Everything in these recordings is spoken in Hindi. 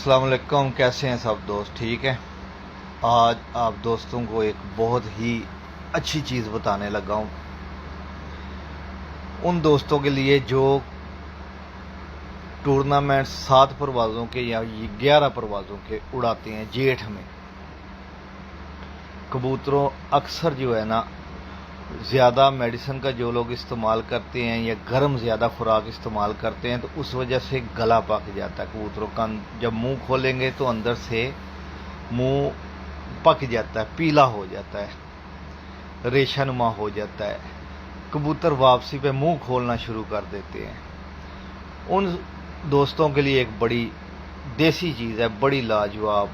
अस्सलाम वालेकुम। कैसे हैं सब दोस्त? ठीक है। आज आप दोस्तों को एक बहुत ही अच्छी चीज़ बताने लगा हूँ, उन दोस्तों के लिए जो टूर्नामेंट 7 परवाज़ों के या 11 परवाज़ों के उड़ाते हैं जेठ में। कबूतरों अक्सर जो है ना, ज़्यादा मेडिसिन का जो लोग इस्तेमाल करते हैं या गर्म ज़्यादा खुराक इस्तेमाल करते हैं तो उस वजह से गला पक जाता है कबूतरों का। जब मुंह खोलेंगे तो अंदर से मुंह पक जाता है, पीला हो जाता है, रेशानुमा हो जाता है। कबूतर वापसी पे मुंह खोलना शुरू कर देते हैं। उन दोस्तों के लिए एक बड़ी देसी चीज़ है, बड़ी लाजवाब,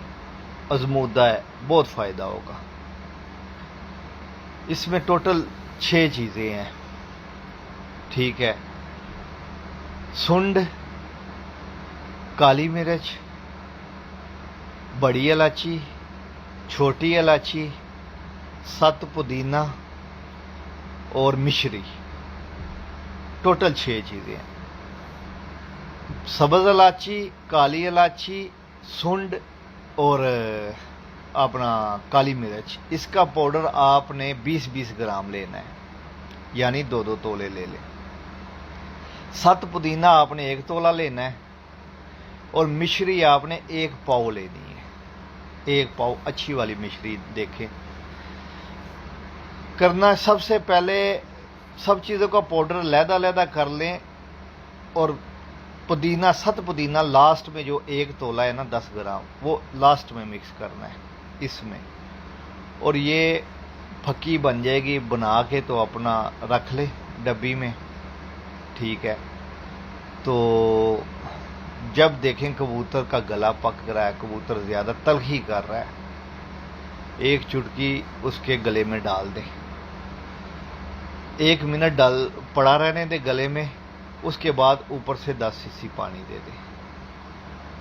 आजमूदा है, बहुत फ़ायदा होगा। इसमें टोटल 6 चीज़ें हैं, ठीक है। सुंड, काली मिर्च, बड़ी इलायची, छोटी इलायची, 7 पुदीना और मिश्री। टोटल 6 चीज़ें हैं। सब्ज़ इलायची, काली इलायची, सुंड और अपना काली मिर्च। इसका पाउडर आपने 20-20 ग्राम लेना है, यानी 2-2 तोले ले लें। 7 पुदीना आपने 1 तोला लेना है और मिश्री आपने 1 पाव लेनी है। 1 पाव अच्छी वाली मिश्री देखें। करना सबसे पहले सब चीज़ों का पाउडर अलहदा कर लें और पुदीना, 7 पुदीना लास्ट में जो 1 तोला है ना 10 ग्राम, वो लास्ट में मिक्स करना है इसमें। और ये फक्की बन जाएगी, बना के तो अपना रख ले डब्बी में, ठीक है। तो जब देखें कबूतर का गला पक रहा है, कबूतर ज़्यादा तलखी कर रहा है, 1 चुटकी उसके गले में डाल दें। 1 मिनट डाल पड़ा रहने दे गले में। उसके बाद ऊपर से 10 सीसी पानी दे दें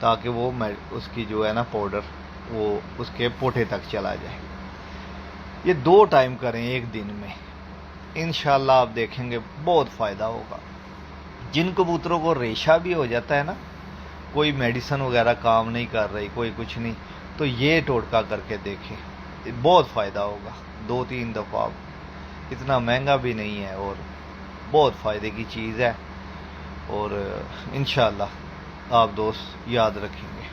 ताकि वो उसकी जो है ना पाउडर वो उसके पोटे तक चला जाए। ये 2 टाइम करें 1 दिन में, इंशाल्लाह आप देखेंगे बहुत फ़ायदा होगा। जिन कबूतरों को रेशा भी हो जाता है ना, कोई मेडिसिन वगैरह काम नहीं कर रही, कोई कुछ नहीं, तो ये टोटका करके देखें, बहुत फ़ायदा होगा। 2-3 दफ़ा, इतना महंगा भी नहीं है और बहुत फ़ायदे की चीज़ है। और इंशाल्लाह आप दोस्त याद रखेंगे।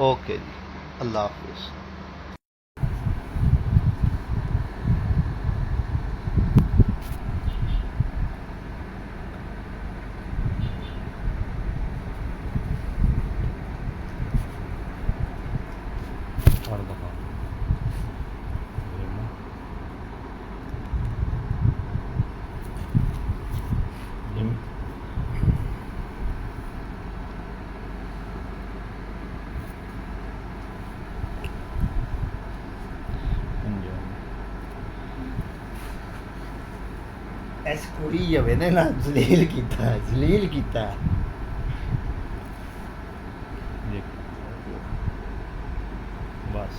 ओके जी, अल्लाह हाफिज़। इस कुड़ी जवे ने ना जलील किया बस।